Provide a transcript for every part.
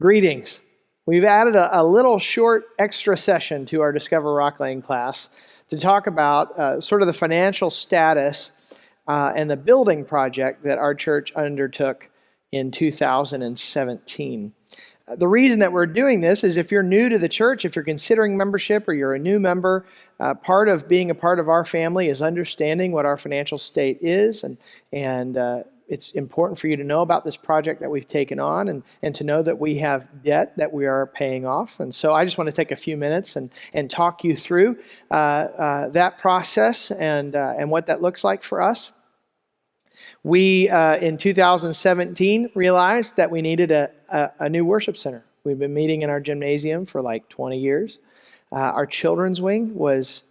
Greetings. We've added a little short extra session to our Discover Rocklane class to talk about sort of the financial status and the building project that our church undertook in 2017. The reason that we're doing this is if you're new to the church, if you're considering membership or you're a new member, part of being a part of our family is understanding what our financial state is, and it's important for you to know about this project that we've taken on and to know that we have debt that we are paying off. And so I just want to take a few minutes and talk you through that process and what that looks like for us. We, in 2017, realized that we needed a new worship center. We've been meeting in our gymnasium for like 20 years. Our children's wing was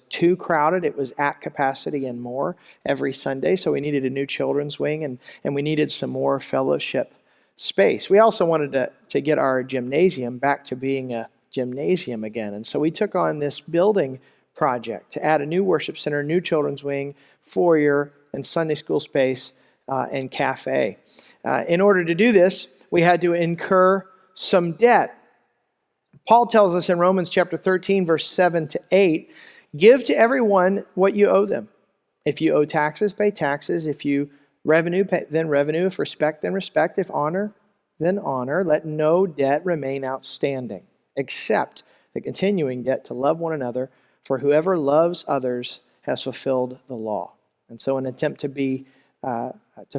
too crowded. It was at capacity and more every Sunday, so we needed a new children's wing, and we needed some more fellowship space. We also wanted to get our gymnasium back to being a gymnasium again, and so we took on this building project to add a new worship center, new children's wing, foyer, and Sunday school space, and cafe. In order to do this, we had to incur some debt. Paul tells us in Romans chapter 13, verse 7 to 8, give to everyone what you owe them. If you owe taxes, pay taxes. If you revenue, pay, then revenue. If respect, then respect. If honor, then honor. Let no debt remain outstanding, except the continuing debt to love one another, for whoever loves others has fulfilled the law. And so an attempt to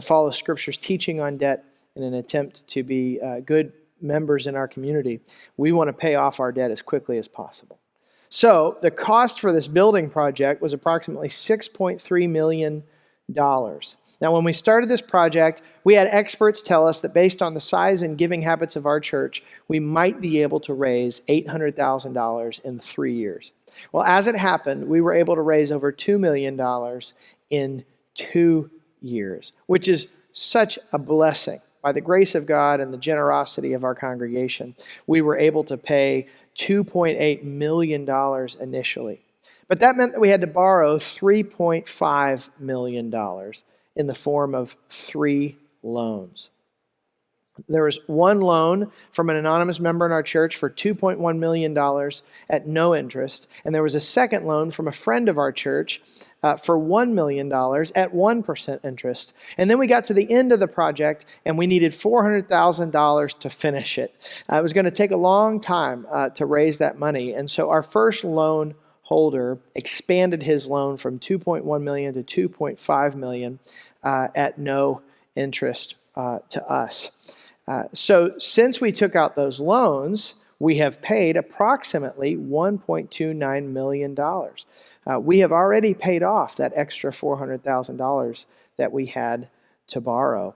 follow Scripture's teaching on debt in an attempt to be good members in our community, we want to pay off our debt as quickly as possible. So the cost for this building project was approximately $6.3 million. Now, when we started this project, we had experts tell us that based on the size and giving habits of our church, we might be able to raise $800,000 in 3 years. Well, as it happened, we were able to raise over $2 million in 2 years, which is such a blessing. By the grace of God and the generosity of our congregation, we were able to pay $2.8 million initially. But that meant that we had to borrow $3.5 million in the form of 3 loans. There was one loan from an anonymous member in our church for $2.1 million at no interest, and there was a second loan from a friend of our church for $1 million at 1% interest. And then we got to the end of the project, and we needed $400,000 to finish it. It was going to take a long time to raise that money, and so our first loan holder expanded his loan from $2.1 million to $2.5 million at no interest to us. So since we took out those loans, we have paid approximately $1.29 million. We have already paid off that extra $400,000 that we had to borrow.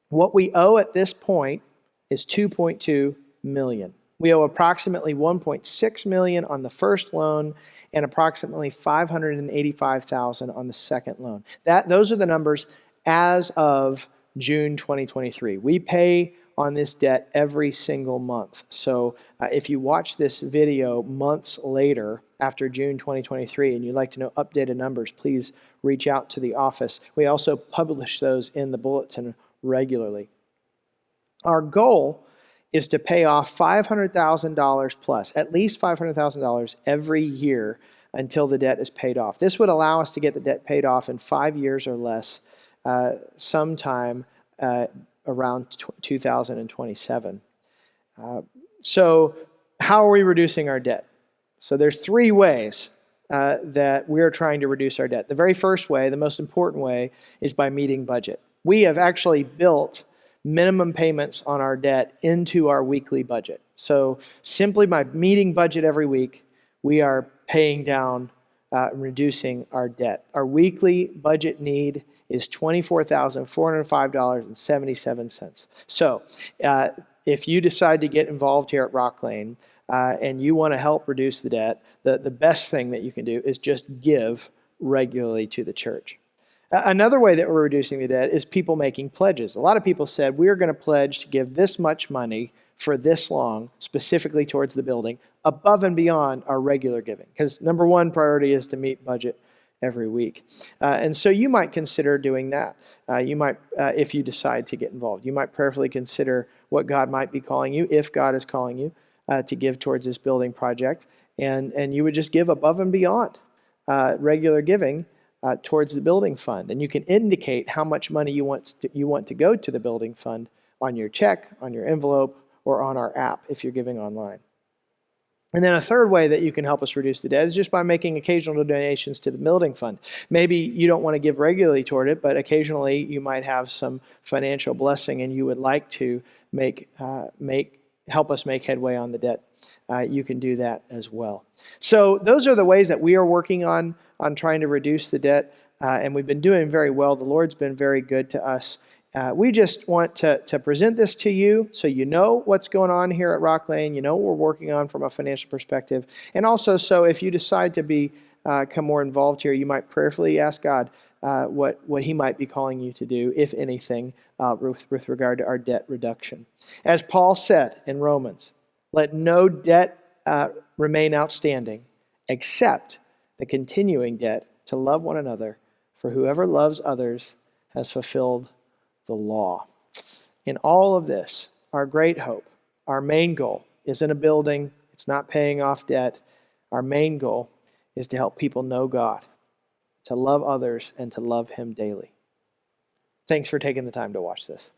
What we owe at this point is $2.2 million. We owe approximately $1.6 million on the first loan and approximately $585,000 on the second loan. Those are the numbers as of June 2023. We pay on this debt every single month. So if you watch this video months later after June 2023 and you'd like to know updated numbers, please reach out to the office. We also publish those in the bulletin regularly. Our goal is to pay off $500,000 plus, at least $500,000 every year until the debt is paid off. This would allow us to get the debt paid off in 5 years or less, sometime around 2027. So how are we reducing our debt? So there's 3 ways that we're trying to reduce our debt. The very first way, the most important way, is by meeting budget. We have actually built minimum payments on our debt into our weekly budget. So simply by meeting budget every week, we are paying down, reducing our debt. Our weekly budget need is $24,405.77. So if you decide to get involved here at Rocklane and you want to help reduce the debt, the best thing that you can do is just give regularly to the church. Another way that we're reducing the debt is people making pledges. A lot of people said, we're going to pledge to give this much money for this long, specifically towards the building, above and beyond our regular giving. Because number one priority is to meet budget, every week. And so you might consider doing that. You might, if you decide to get involved, you might prayerfully consider what God might be calling you, if God is calling you to give towards this building project. And you would just give above and beyond regular giving towards the building fund. And you can indicate how much money you want to go to the building fund on your check, on your envelope, or on our app if you're giving online. And then a third way that you can help us reduce the debt is just by making occasional donations to the building fund. Maybe you don't want to give regularly toward it, but occasionally you might have some financial blessing and you would like to help us make headway on the debt. You can do that as well. So those are the ways that we are working on trying to reduce the debt, and we've been doing very well. The Lord's been very good to us. We just want to present this to you so you know what's going on here at Rocklane, you know what we're working on from a financial perspective, and also so if you decide to become more involved here, you might prayerfully ask God what He might be calling you to do, if anything, with regard to our debt reduction. As Paul said in Romans, let no debt remain outstanding except the continuing debt to love one another, for whoever loves others has fulfilled the law. In all of this, our great hope, our main goal isn't a building, it's not paying off debt. Our main goal is to help people know God, to love others, and to love Him daily. Thanks for taking the time to watch this.